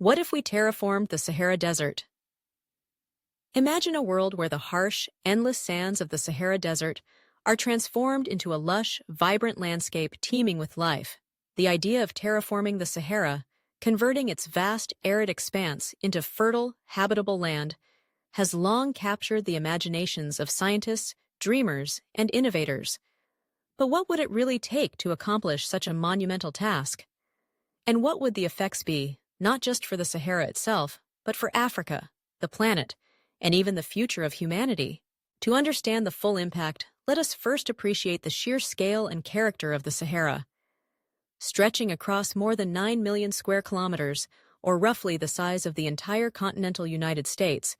What if we terraformed the Sahara Desert? Imagine a world where the harsh, endless sands of the Sahara Desert are transformed into a lush, vibrant landscape teeming with life. The idea of terraforming the Sahara, converting its vast, arid expanse into fertile, habitable land, has long captured the imaginations of scientists, dreamers, and innovators. But what would it really take to accomplish such a monumental task? And what would the effects be, not just for the Sahara itself, but for Africa, the planet, and even the future of humanity? To understand the full impact, let us first appreciate the sheer scale and character of the Sahara. Stretching across more than 9 million square kilometers, or roughly the size of the entire continental United States,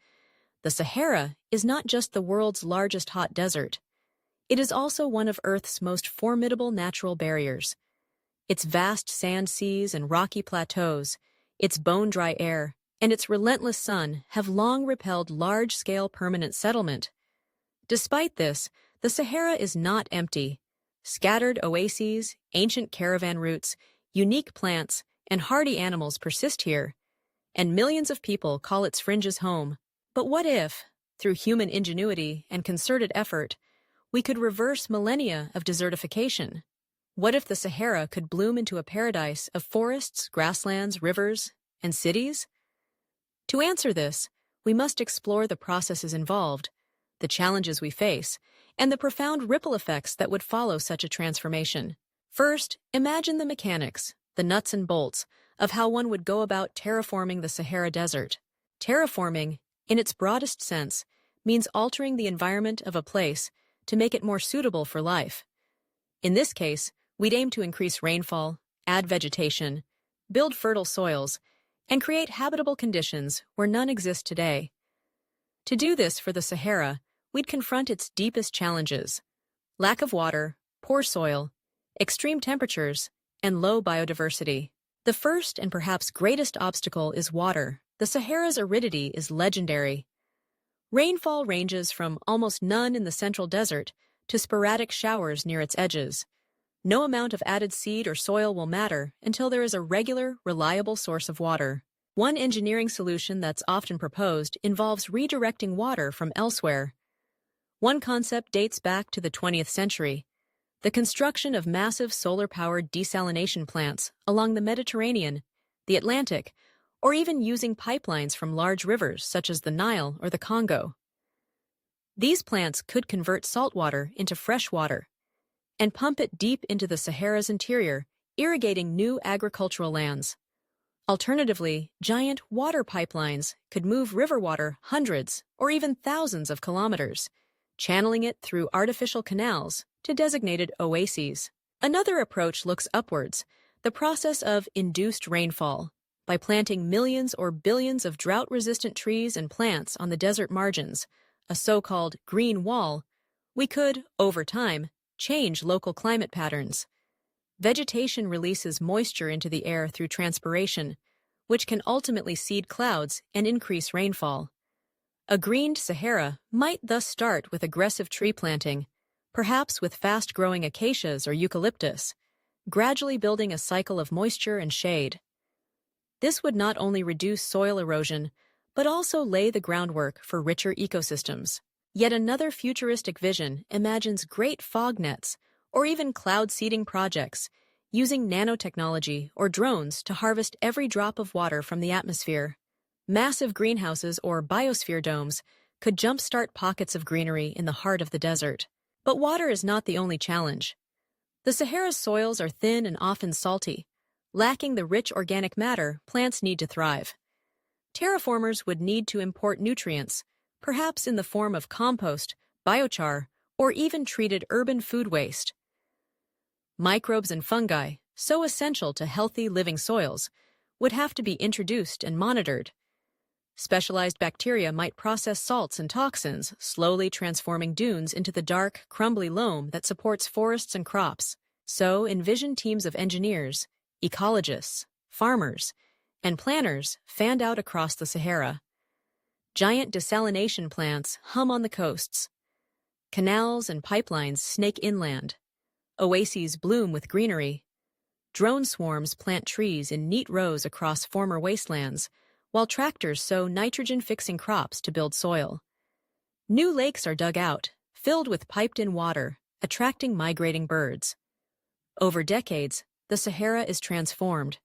the Sahara is not just the world's largest hot desert. It is also one of Earth's most formidable natural barriers. Its vast sand seas and rocky plateaus, its bone-dry air, and its relentless sun have long repelled large-scale permanent settlement. Despite this, the Sahara is not empty. Scattered oases, ancient caravan routes, unique plants, and hardy animals persist here, and millions of people call its fringes home. But what if, through human ingenuity and concerted effort, we could reverse millennia of desertification? What if the Sahara could bloom into a paradise of forests, grasslands, rivers, and cities? To answer this, we must explore the processes involved, the challenges we face, and the profound ripple effects that would follow such a transformation. First, imagine the mechanics, the nuts and bolts, of how one would go about terraforming the Sahara Desert. Terraforming, in its broadest sense, means altering the environment of a place to make it more suitable for life. In this case, we'd aim to increase rainfall, add vegetation, build fertile soils, and create habitable conditions where none exist today. To do this for the Sahara, we'd confront its deepest challenges: lack of water, poor soil, extreme temperatures, and low biodiversity. The first and perhaps greatest obstacle is water. The Sahara's aridity is legendary. Rainfall ranges from almost none in the central desert to sporadic showers near its edges. No amount of added seed or soil will matter until there is a regular, reliable source of water. One engineering solution that's often proposed involves redirecting water from elsewhere. One concept dates back to the 20th century: the construction of massive solar-powered desalination plants along the Mediterranean, the Atlantic, or even using pipelines from large rivers such as the Nile or the Congo. These plants could convert saltwater into fresh water and pump it deep into the Sahara's interior, irrigating new agricultural lands. Alternatively, giant water pipelines could move river water hundreds or even thousands of kilometers, channeling it through artificial canals to designated oases. Another approach looks upwards, the process of induced rainfall. By planting millions or billions of drought-resistant trees and plants on the desert margins, a so-called green wall, we could, over time, change local climate patterns. Vegetation releases moisture into the air through transpiration, which can ultimately seed clouds and increase rainfall. A greened Sahara might thus start with aggressive tree planting, perhaps with fast-growing acacias or eucalyptus, gradually building a cycle of moisture and shade. This would not only reduce soil erosion, but also lay the groundwork for richer ecosystems. Yet another futuristic vision imagines great fog nets or even cloud seeding projects, using nanotechnology or drones to harvest every drop of water from the atmosphere. Massive greenhouses or biosphere domes could jumpstart pockets of greenery in the heart of the desert. But water is not the only challenge. The Sahara's soils are thin and often salty, lacking the rich organic matter plants need to thrive. Terraformers would need to import nutrients, perhaps in the form of compost, biochar, or even treated urban food waste. Microbes and fungi, so essential to healthy living soils, would have to be introduced and monitored. Specialized bacteria might process salts and toxins, slowly transforming dunes into the dark, crumbly loam that supports forests and crops. So envision teams of engineers, ecologists, farmers, and planners fanned out across the Sahara. Giant desalination plants hum on the coasts. Canals and pipelines snake inland. Oases bloom with greenery. Drone swarms plant trees in neat rows across former wastelands, while tractors sow nitrogen-fixing crops to build soil. New lakes are dug out, filled with piped-in water, attracting migrating birds. Over decades, the Sahara is transformed.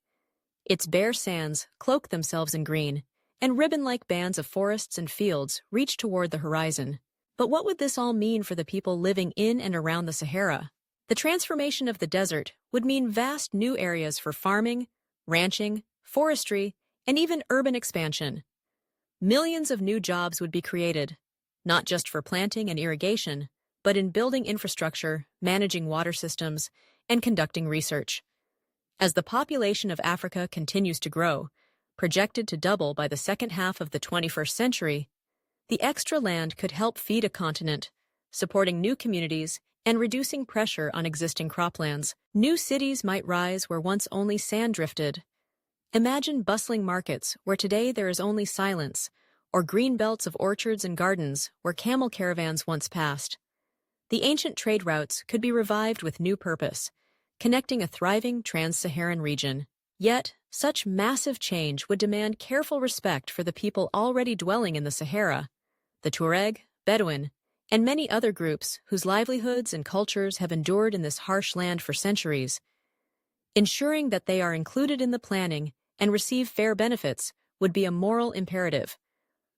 Its bare sands cloak themselves in green, and ribbon-like bands of forests and fields reach toward the horizon. But what would this all mean for the people living in and around the Sahara? The transformation of the desert would mean vast new areas for farming, ranching, forestry, and even urban expansion. Millions of new jobs would be created, not just for planting and irrigation, but in building infrastructure, managing water systems, and conducting research. As the population of Africa continues to grow, projected to double by the second half of the 21st century, the extra land could help feed a continent, supporting new communities and reducing pressure on existing croplands. New cities might rise where once only sand drifted. Imagine bustling markets where today there is only silence, or green belts of orchards and gardens where camel caravans once passed. The ancient trade routes could be revived with new purpose, connecting a thriving trans-Saharan region. Yet, such massive change would demand careful respect for the people already dwelling in the Sahara, the Tuareg, Bedouin, and many other groups whose livelihoods and cultures have endured in this harsh land for centuries. Ensuring that they are included in the planning and receive fair benefits would be a moral imperative.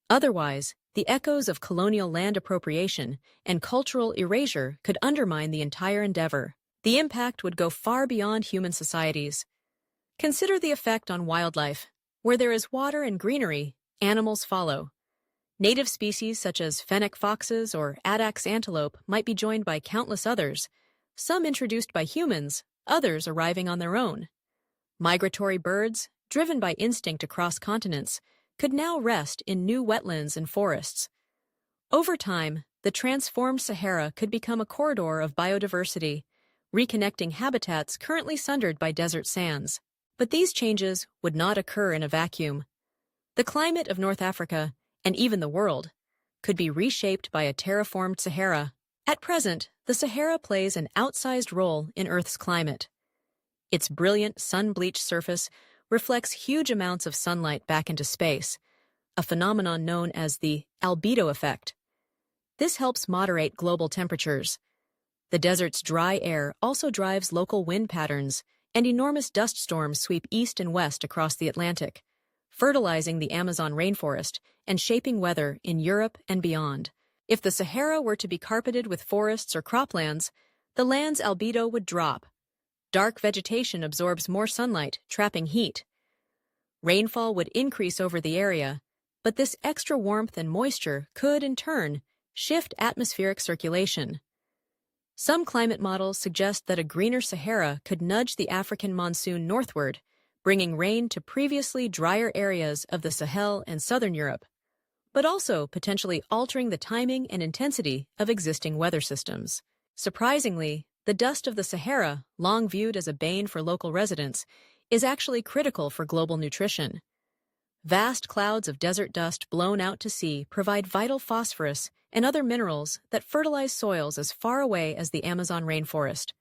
Otherwise, the echoes of colonial land appropriation and cultural erasure could undermine the entire endeavor. The impact would go far beyond human societies. Consider the effect on wildlife. Where there is water and greenery, animals follow. Native species such as fennec foxes or addax antelope might be joined by countless others, some introduced by humans, others arriving on their own. Migratory birds, driven by instinct across continents, could now rest in new wetlands and forests. Over time, the transformed Sahara could become a corridor of biodiversity, reconnecting habitats currently sundered by desert sands. But these changes would not occur in a vacuum. The climate of North Africa, and even the world, could be reshaped by a terraformed Sahara. At present, the Sahara plays an outsized role in Earth's climate. Its brilliant, sun-bleached surface reflects huge amounts of sunlight back into space, a phenomenon known as the albedo effect. This helps moderate global temperatures. The desert's dry air also drives local wind patterns, and enormous dust storms sweep east and west across the Atlantic, fertilizing the Amazon rainforest and shaping weather in Europe and beyond. If the Sahara were to be carpeted with forests or croplands, the land's albedo would drop. Dark vegetation absorbs more sunlight, trapping heat. Rainfall would increase over the area, but this extra warmth and moisture could, in turn, shift atmospheric circulation. Some climate models suggest that a greener Sahara could nudge the African monsoon northward, bringing rain to previously drier areas of the Sahel and southern Europe, but also potentially altering the timing and intensity of existing weather systems. Surprisingly, the dust of the Sahara, long viewed as a bane for local residents, is actually critical for global nutrition. Vast clouds of desert dust blown out to sea provide vital phosphorus and other minerals that fertilize soils as far away as the Amazon rainforest.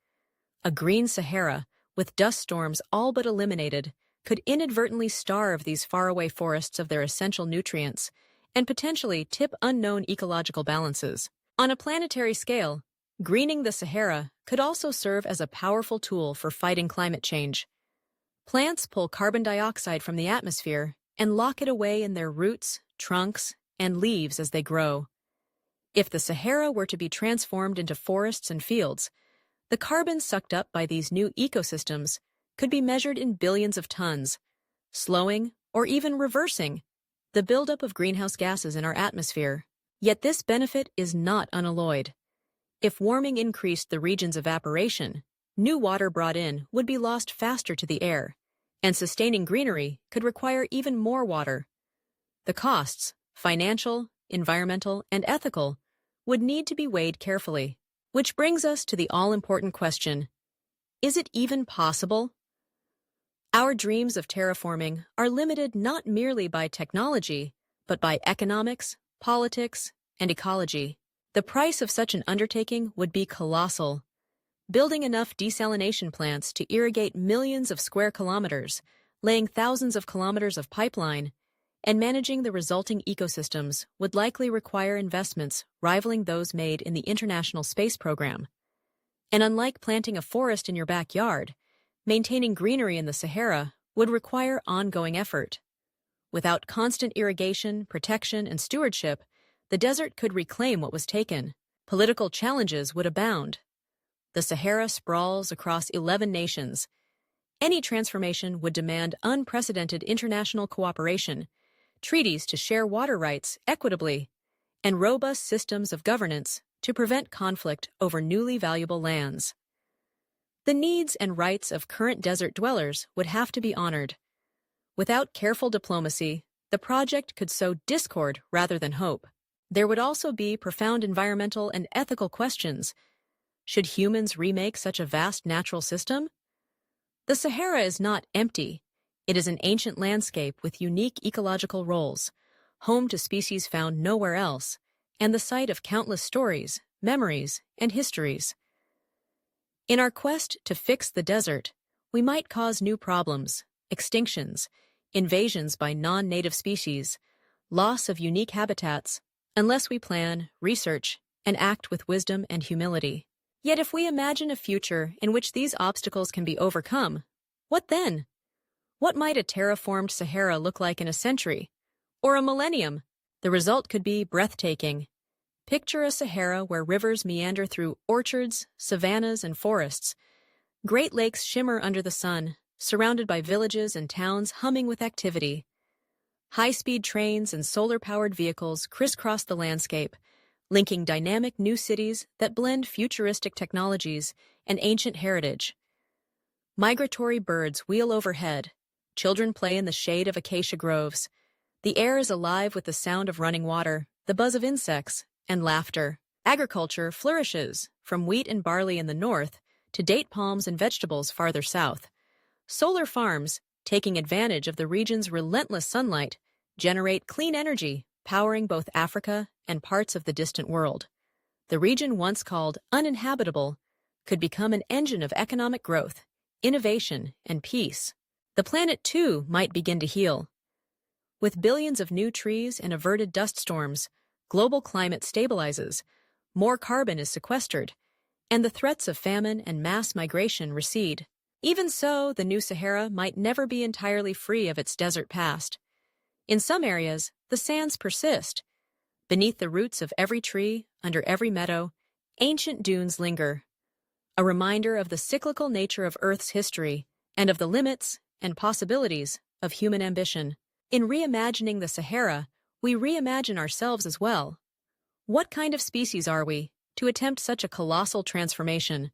A green Sahara, with dust storms all but eliminated, could inadvertently starve these faraway forests of their essential nutrients and potentially tip unknown ecological balances. On a planetary scale, greening the Sahara could also serve as a powerful tool for fighting climate change. Plants pull carbon dioxide from the atmosphere and lock it away in their roots, trunks, and leaves as they grow. If the Sahara were to be transformed into forests and fields, the carbon sucked up by these new ecosystems could be measured in billions of tons, slowing or even reversing the buildup of greenhouse gases in our atmosphere. Yet this benefit is not unalloyed. If warming increased the region's evaporation, new water brought in would be lost faster to the air, and sustaining greenery could require even more water. The costs, financial, environmental, and ethical, would need to be weighed carefully. Which brings us to the all-important question: is it even possible? Our dreams of terraforming are limited not merely by technology, but by economics, politics, and ecology. The price of such an undertaking would be colossal. building enough desalination plants to irrigate millions of square kilometers, laying thousands of kilometers of pipeline, and managing the resulting ecosystems would likely require investments rivaling those made in the International Space Program. And unlike planting a forest in your backyard, maintaining greenery in the Sahara would require ongoing effort. Without constant irrigation, protection, and stewardship, the desert could reclaim what was taken. Political challenges would abound. The Sahara sprawls across 11 nations. Any transformation would demand unprecedented international cooperation, treaties to share water rights equitably, and robust systems of governance to prevent conflict over newly valuable lands. The needs and rights of current desert dwellers would have to be honored. Without careful diplomacy, the project could sow discord rather than hope. There would also be profound environmental and ethical questions. Should humans remake such a vast natural system? The Sahara is not empty. It is an ancient landscape with unique ecological roles, home to species found nowhere else, and the site of countless stories, memories, and histories. In our quest to fix the desert, we might cause new problems, extinctions, invasions by non-native species, loss of unique habitats, unless we plan, research, and act with wisdom and humility. Yet if we imagine a future in which these obstacles can be overcome, what then? What might a terraformed Sahara look like in a century? Or a millennium? The result could be breathtaking. Picture a Sahara where rivers meander through orchards, savannas, and forests. Great lakes shimmer under the sun, surrounded by villages and towns humming with activity. High-speed trains and solar-powered vehicles crisscross the landscape, linking dynamic new cities that blend futuristic technologies and ancient heritage. Migratory birds wheel overhead. Children play in the shade of acacia groves. The air is alive with the sound of running water, the buzz of insects, and laughter. Agriculture flourishes, from wheat and barley in the north to date palms and vegetables farther south. Solar farms, taking advantage of the region's relentless sunlight, generate clean energy, powering both Africa and parts of the distant world. The region once called uninhabitable could become an engine of economic growth, innovation, and peace. The planet, too, might begin to heal. With billions of new trees and averted dust storms, global climate stabilizes, more carbon is sequestered, and the threats of famine and mass migration recede. Even so, the new Sahara might never be entirely free of its desert past. In some areas, the sands persist. Beneath the roots of every tree, under every meadow, ancient dunes linger, a reminder of the cyclical nature of Earth's history and of the limits and possibilities of human ambition. In reimagining the Sahara, we reimagine ourselves as well. What kind of species are we to attempt such a colossal transformation?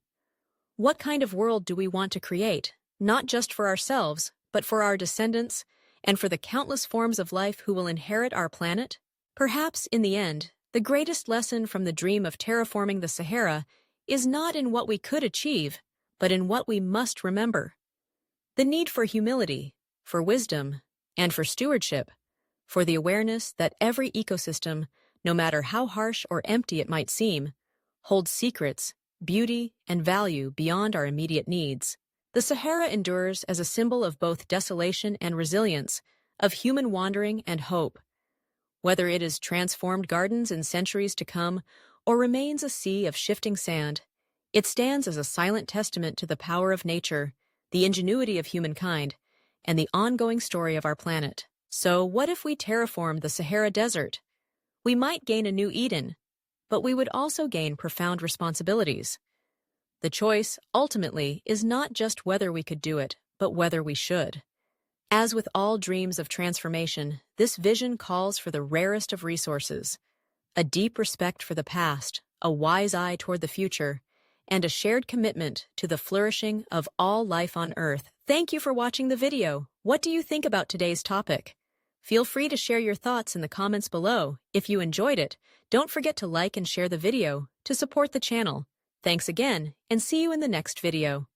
What kind of world do we want to create, not just for ourselves, but for our descendants and for the countless forms of life who will inherit our planet? Perhaps, in the end, the greatest lesson from the dream of terraforming the Sahara is not in what we could achieve, but in what we must remember. The need for humility, for wisdom, and for stewardship, for the awareness that every ecosystem, no matter how harsh or empty it might seem, holds secrets, beauty, and value beyond our immediate needs. The Sahara endures as a symbol of both desolation and resilience, of human wandering and hope. Whether it is transformed gardens in centuries to come or remains a sea of shifting sand, it stands as a silent testament to the power of nature, the ingenuity of humankind, and the ongoing story of our planet. So, what if we terraformed the Sahara Desert? We might gain a new Eden, but we would also gain profound responsibilities. The choice, ultimately, is not just whether we could do it, but whether we should. As with all dreams of transformation, this vision calls for the rarest of resources: a deep respect for the past, a wise eye toward the future, and a shared commitment to the flourishing of all life on Earth. Thank you for watching the video. What do you think about today's topic? Feel free to share your thoughts in the comments below. If you enjoyed it, don't forget to like and share the video to support the channel. Thanks again, and see you in the next video.